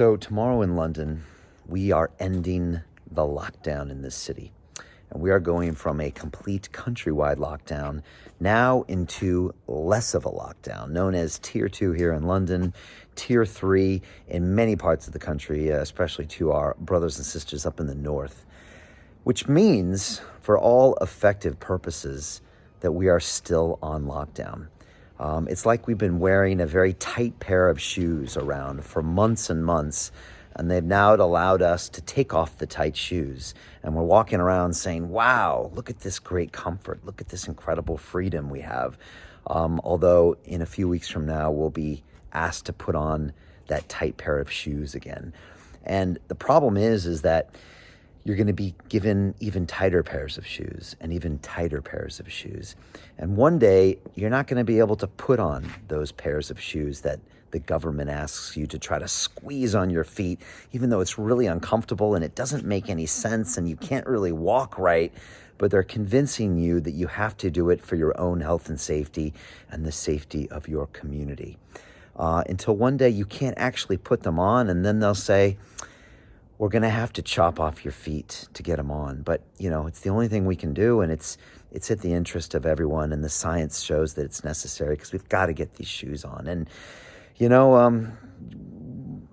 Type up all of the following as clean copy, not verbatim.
So tomorrow in London, we are ending the lockdown in this city. And we are going from a complete countrywide lockdown now into less of a lockdown, known as Tier 2 here in London, Tier 3 in many parts of the country, especially to our brothers and sisters up in the north. Which means, for all effective purposes, that we are still on lockdown. It's like we've been wearing a very tight pair of shoes around for months and months, and they've now allowed us to take off the tight shoes. And we're walking around saying, wow, look at this great comfort. Look at this incredible freedom we have. Although in a few weeks from now, we'll be asked to put on that tight pair of shoes again. And the problem is that you're going to be given even tighter pairs of shoes and even tighter pairs of shoes. And one day, you're not going to be able to put on those pairs of shoes that the government asks you to try to squeeze on your feet, even though it's really uncomfortable and it doesn't make any sense and you can't really walk right. But they're convincing you that you have to do it for your own health and safety and the safety of your community. Until one day you can't actually put them on, and then they'll say, we're going to have to chop off your feet to get them on. But, it's the only thing we can do, and it's at the interest of everyone, and the science shows that it's necessary because we've got to get these shoes on. And,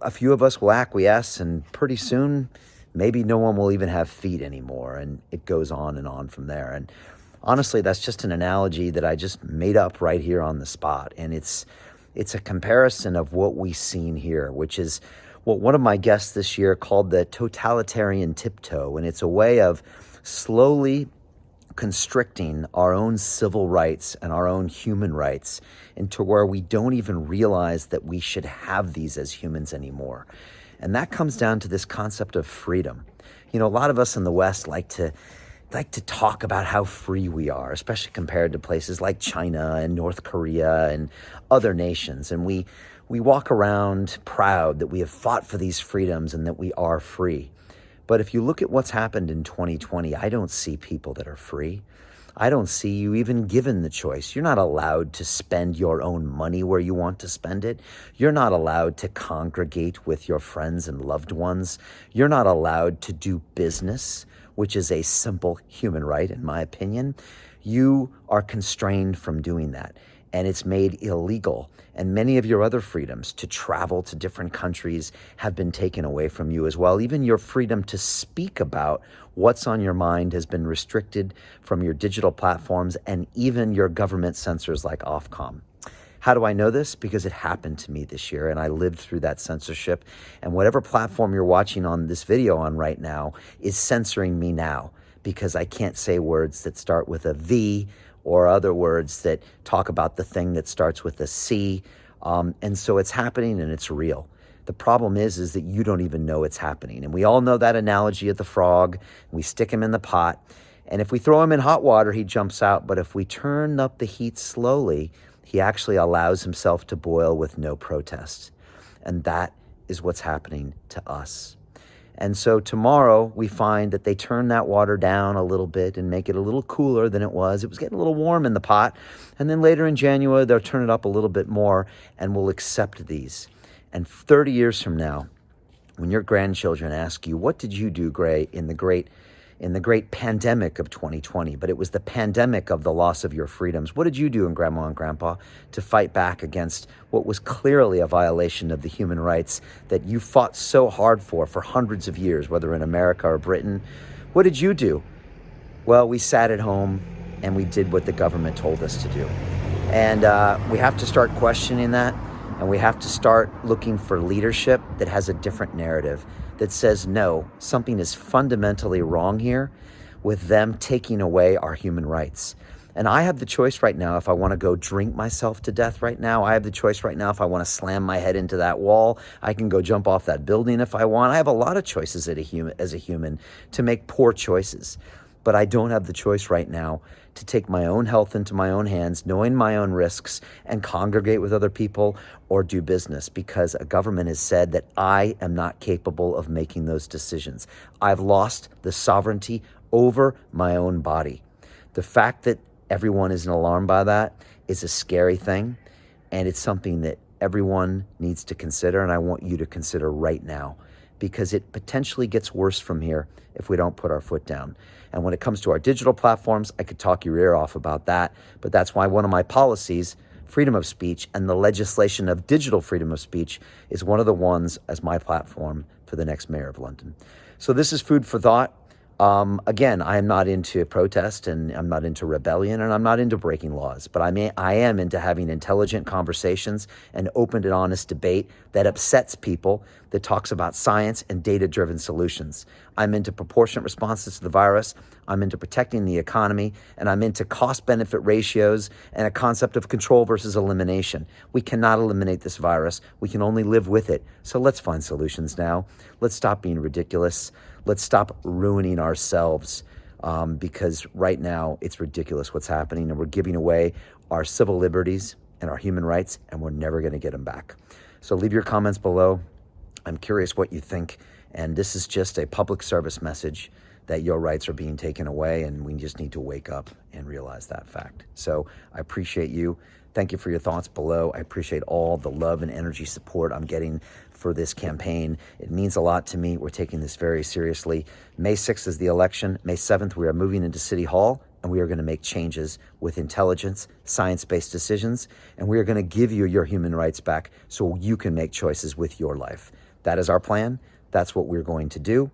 a few of us will acquiesce, and pretty soon, maybe no one will even have feet anymore, and it goes on and on from there. And honestly, that's just an analogy that I just made up right here on the spot, and it's a comparison of what we've seen here, which is what one of my guests this year called the totalitarian tiptoe. And it's a way of slowly constricting our own civil rights and our own human rights into where we don't even realize that we should have these as humans anymore. And that comes down to this concept of freedom. A lot of us in the West like to talk about how free we are, especially compared to places like China and North Korea and other nations. And we walk around proud that we have fought for these freedoms and that we are free. But if you look at what's happened in 2020, I don't see people that are free. I don't see you even given the choice. You're not allowed to spend your own money where you want to spend it. You're not allowed to congregate with your friends and loved ones. You're not allowed to do business, which is a simple human right, in my opinion. You are constrained from doing that. And it's made illegal. And many of your other freedoms to travel to different countries have been taken away from you as well. Even your freedom to speak about what's on your mind has been restricted from your digital platforms and even your government censors like Ofcom. How do I know this? Because it happened to me this year and I lived through that censorship. And whatever platform you're watching on this video on right now is censoring me now because I can't say words that start with a V or other words that talk about the thing that starts with a C. And so it's happening and it's real. The problem is that you don't even know it's happening. And we all know that analogy of the frog. We stick him in the pot. And if we throw him in hot water, he jumps out. But if we turn up the heat slowly, he actually allows himself to boil with no protest. And that is what's happening to us. And so tomorrow we find that they turn that water down a little bit and make it a little cooler than it was. It was getting a little warm in the pot. And then later in January, they'll turn it up a little bit more and we'll accept these. And 30 years from now, when your grandchildren ask you, what did you do, Gray, in the great pandemic of 2020, but it was the pandemic of the loss of your freedoms. What did you do, Grandma and Grandpa, to fight back against what was clearly a violation of the human rights that you fought so hard for hundreds of years, whether in America or Britain? What did you do? Well, we sat at home and we did what the government told us to do. And we have to start questioning that, and we have to start looking for leadership that has a different narrative, that says, no, something is fundamentally wrong here with them taking away our human rights. And I have the choice right now if I want to go drink myself to death right now. I have the choice right now if I want to slam my head into that wall. I can go jump off that building if I want. I have a lot of choices as a human to make poor choices. But I don't have the choice right now to take my own health into my own hands, knowing my own risks, and congregate with other people or do business because a government has said that I am not capable of making those decisions. I've lost the sovereignty over my own body. The fact that everyone isn't alarmed by that is a scary thing, and it's something that everyone needs to consider, and I want you to consider right now, because it potentially gets worse from here if we don't put our foot down. And when it comes to our digital platforms, I could talk your ear off about that, but that's why one of my policies, freedom of speech, and the legislation of digital freedom of speech is one of the ones as my platform for the next mayor of London. So this is food for thought. Again, I am not into protest, and I'm not into rebellion, and I'm not into breaking laws, but I am into having intelligent conversations and open and honest debate that upsets people, that talks about science and data-driven solutions. I'm into proportionate responses to the virus. I'm into protecting the economy, and I'm into cost-benefit ratios and a concept of control versus elimination. We cannot eliminate this virus. We can only live with it. So let's find solutions now. Let's stop being ridiculous. Let's stop ruining ourselves, because right now it's ridiculous what's happening, and we're giving away our civil liberties and our human rights, and we're never going to get them back. So leave your comments below. I'm curious what you think, and this is just a public service message that your rights are being taken away, and we just need to wake up and realize that fact. So I appreciate you. Thank you for your thoughts below. I appreciate all the love and energy support I'm getting for this campaign. It means a lot to me. We're taking this very seriously. May 6th is the election. May 7th, we are moving into City Hall, and we are going to make changes with intelligence, science-based decisions, and we are going to give you your human rights back so you can make choices with your life. That is our plan. That's what we're going to do,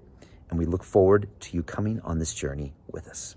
and we look forward to you coming on this journey with us.